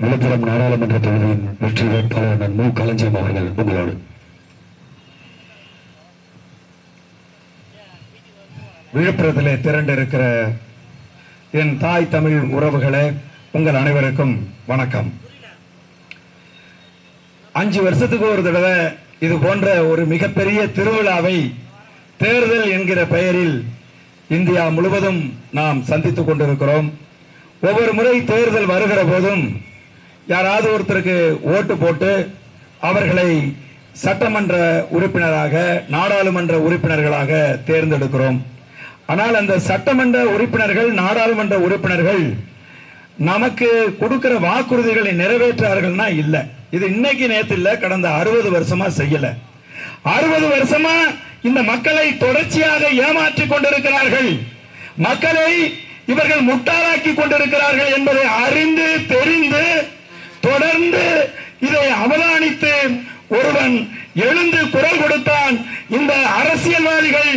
விழுப்புரம் நாடாளுமன்ற தொகுதியின் வெற்றி வேட்பாளர் மு. களஞ்சியம் அவர்கள் உங்களோடு. விழுப்புரத்திலே திரண்டிருக்கிற என் தாய் தமிழ் உறவுகளே, உங்கள் அனைவருக்கும் வணக்கம். 5 வருஷத்துக்கு ஒரு தடவை இது போன்ற ஒரு மிகப்பெரிய திருவிழாவை தேர்தல் என்கிற பெயரில் இந்தியா முழுவதும் நாம் சந்தித்துக் கொண்டிருக்கிறோம். ஒவ்வொரு முறை தேர்தல் வருகிற போதும் யாராவது ஒருத்தருக்கு ஓட்டு போட்டு அவர்களை சட்டமன்ற உறுப்பினராக, நாடாளுமன்ற உறுப்பினர்களாக தேர்ந்தெடுக்கிறோம். ஆனால் அந்த சட்டமன்ற உறுப்பினர்கள், நாடாளுமன்ற உறுப்பினர்கள் நமக்கு கொடுக்கிற வாக்குறுதிகளை நிறைவேற்றார்கள்னா இல்ல. இது இன்னைக்கு நேத்து இல்ல, கடந்த 60 வருஷமா செய்யல. 60 வருஷமா இந்த மக்களை தொடர்ச்சியாக ஏமாற்றிக் கொண்டிருக்கிறார்கள். மக்களை இவர்கள் முட்டாளாக்கி கொண்டிருக்கிறார்கள் என்பதை அறிந்து தெரிந்து தொடர்ந்து இதை அவதானித்து ஒருவன் எழுந்து குரல் கொடுத்தான். இந்த அரசியல்வாதிகள்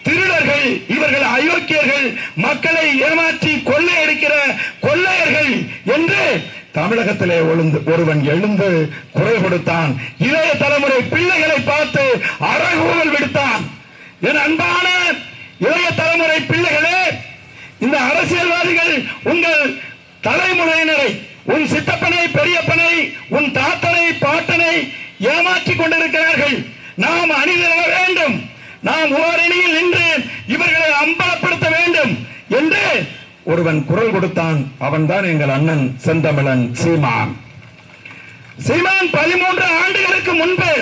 திருடர்கள், இவர்கள் அயோக்கியர்கள், மக்களை ஏமாற்றி கொள்ளையடிக்கிற கொள்ளையர்கள் என்று தமிழகத்திலே ஒருவன் எழுந்து குரல் கொடுத்தான். இளைய தலைமுறை பிள்ளைகளை பார்த்து அறைகூவல் விடுத்தான். என் அன்பான இளைய தலைமுறை பிள்ளைகளே, இந்த அரசியல்வாதிகள் உங்கள் தலைமுறையினரை, உன் சித்தப்பனை, பெரியப்பனை, உன் தாத்தனை, பாட்டனை ஏமாற்றிக் கொண்டிருக்கிறார்கள். நாம் அணிதிரள வேண்டும், நாம் ஓரணியில் நின்று இவர்களை அம்பலப்படுத்த வேண்டும் என்று ஒருவன் குரல் கொடுத்தான். அவன்தான் எங்கள் அண்ணன் செந்தமிழன் சீமான். சீமான் 13 ஆண்டுகளுக்கு முன்பு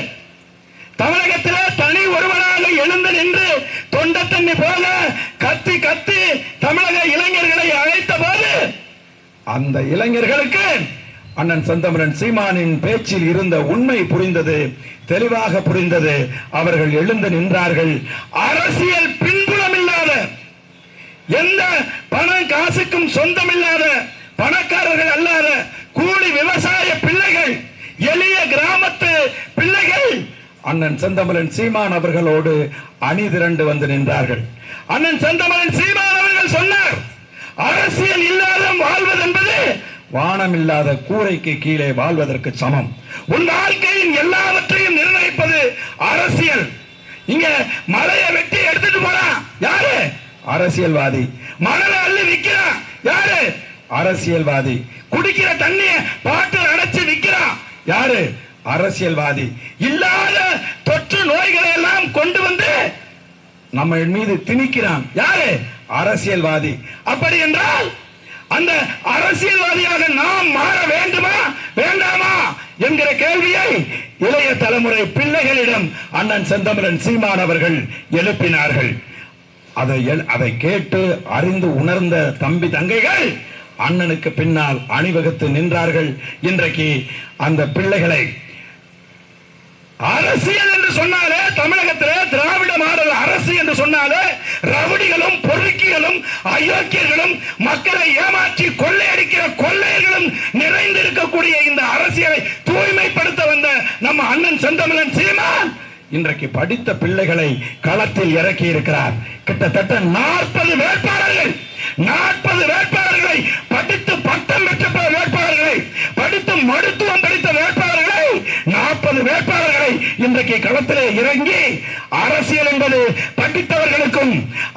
தமிழகத்திலே தனி ஒருவனாக எழுந்து நின்று தொண்ட தண்ணி போல கத்தி கத்தி தமிழக இளைஞர்களை அழைத்த போது அந்த இளைஞர்களுக்கு அண்ணன் செந்தமிழன் சீமானின் பேச்சில் இருந்த உண்மை புரிந்தது, தெளிவாக புரிந்தது. அவர்கள் எழுந்து நின்றார்கள். அரசியல் பின்புலம் இல்லாத, எந்த பணம் காசுக்கும் சொந்தமில்லாத, பணக்காரர்கள் அல்லாத கூலி விவசாய பிள்ளைகள், எளிய கிராமத்து பிள்ளைகள் அண்ணன் செந்தமிழன் சீமான் அவர்களோடு அணி திரண்டு வந்து நின்றார்கள். அண்ணன் செந்தமிழன் சீமான் அவர்கள் சொன்னார், அரசியல் இல்லாத வாழ்வது என்பது வானம் இல்லாத கூரைக்கு கீழே வாழ்வதற்கு சமம். உன் வாழ்க்கையின் எல்லாவற்றையும் நிர்ணயிப்பது அரசியல். இங்க மலையை வெட்டி எடுத்துட்டு போறான் யாரு? அரசியல்வாதி. மணலை அள்ளி விற்கிறான் யாரு? அரசியல்வாதி. குடிக்கிற தண்ணிய பாட்டில் அடைச்சு விற்கிறான் யாரு? அரசியல்வாதி. இல்லாத தொற்று நோய்களை எல்லாம் கொண்டு வந்து நம்ம மீது திணிக்கிறான் யாரு? அரசியல்வாதி. அப்படி என்றால் அந்த அரசியல்வாதியாக நாம் மாற வேண்டுமா வேண்டாமா என்கிற கேள்வியை இளைய தலைமுறை பிள்ளைகளிடம் அண்ணன் செந்தமிழன் சீமான் அவர்கள் எழுப்பினார்கள். அதை கேட்டு அறிந்து உணர்ந்த தம்பி தங்கைகள் அண்ணனுக்கு பின்னால் அணிவகுத்து நின்றார்கள். இன்றைக்கு அந்த பிள்ளைகளை அரசியல் என்று சொன்னாலே, தமிழகத்திலே திராவிட மாடல் அரசு என்று சொன்னாலே ரவுடிகளும் பொறுக்கிகளும் அயோக்கியர்களும் மக்களை ஏமாற்றி கொள்ளையடிக்கிற கொள்ளையர்களும் நிறைந்திருக்கக்கூடிய இந்த அரசியலை தூய்மைப்படுத்த வந்த நம்ம அண்ணன் செந்தமிழன் சீமான் இன்றைக்கு படித்த பிள்ளைகளை களத்தில் இறக்கி இருக்கிறார். கிட்டத்தட்ட 40 வேட்பாளர்கள், 40 வேட்பாளர்களை, படித்து பட்டம் பெற்ற வேட்பாளர்களை, படித்து மருத்துவம் படித்த வேட்பாளர்களை, 40 வேட்பாளர்களை இன்றைக்கு களத்திலே இறங்கி அரசியல் என்பது படித்தவர்களுக்கும்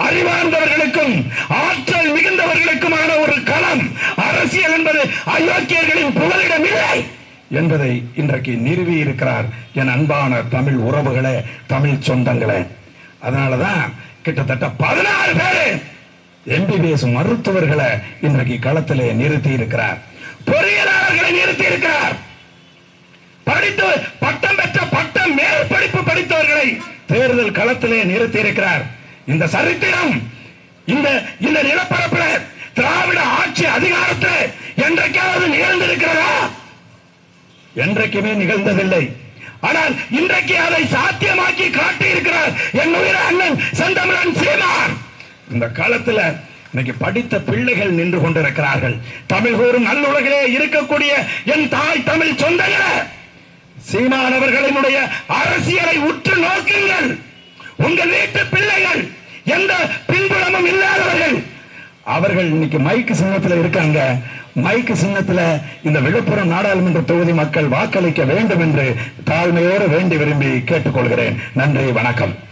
அறிவார்ந்தவர்களுக்கும் ஆற்றல் மிகுந்தவர்களுக்குமான ஒரு களம். அரசியல் என்பது அயோக்கியர்களின் புகலிடம் இல்லை என்பதை இன்றைக்கு நிறுவி இருக்கிறார். என் அன்பான தமிழ் உறவுகளே, தமிழ் சொந்தங்களே, அதனாலதான் கிட்டத்தட்ட 16 பேரு MBBS மருத்துவர்களை இன்றைக்கு களத்திலே நிறுத்தி இருக்கிறார். பொறியியலாளர்களை நிறுத்தி இருக்கிறார். படித்து பட்டம் பெற்ற பட்டம் மேல் படிப்பு படித்தவர்களை தேர்தல் களத்திலே நிறுத்தி இருக்கிறார். இந்த சரித்திரம் இந்த நிலப்பரப்பில் திராவிட ஆட்சி அதிகாரத்தில் என்றைக்காவது நிகழ்ந்திருக்கிறதா? என்றைக்குமே நிகழ்ந்ததில்லை. ஆனால் இன்றைக்கு அதை சாத்தியமாக்கி காட்டி இருக்கிறார் என் உயிர அண்ணன் செந்தமிழன் சீமான். இந்த காலத்தில் இன்னைக்கு படித்த பிள்ளைகள் நின்று கொண்டிருக்கிறார்கள். தமிழ் கூறும் நல்லுலகிலே இருக்கக்கூடிய என் தாய் தமிழ் சொந்தங்களே, சீமான் அவர்களினுடைய அரசியலை உற்று நோக்குங்கள். உங்கள் வீட்டு பிள்ளைகள் எந்த பின்புலமும் இல்லாதவர்கள், அவர்கள் இன்னைக்கு மைக்கு சின்னத்துல இருக்காங்க. மைக்கு சின்னத்துல இந்த விழுப்புரம் நாடாளுமன்ற தொகுதி மக்கள் வாக்களிக்க வேண்டும் என்று தாழ்மையோடு வேண்டி விரும்பி கேட்டுக்கொள்கிறேன். நன்றி, வணக்கம்.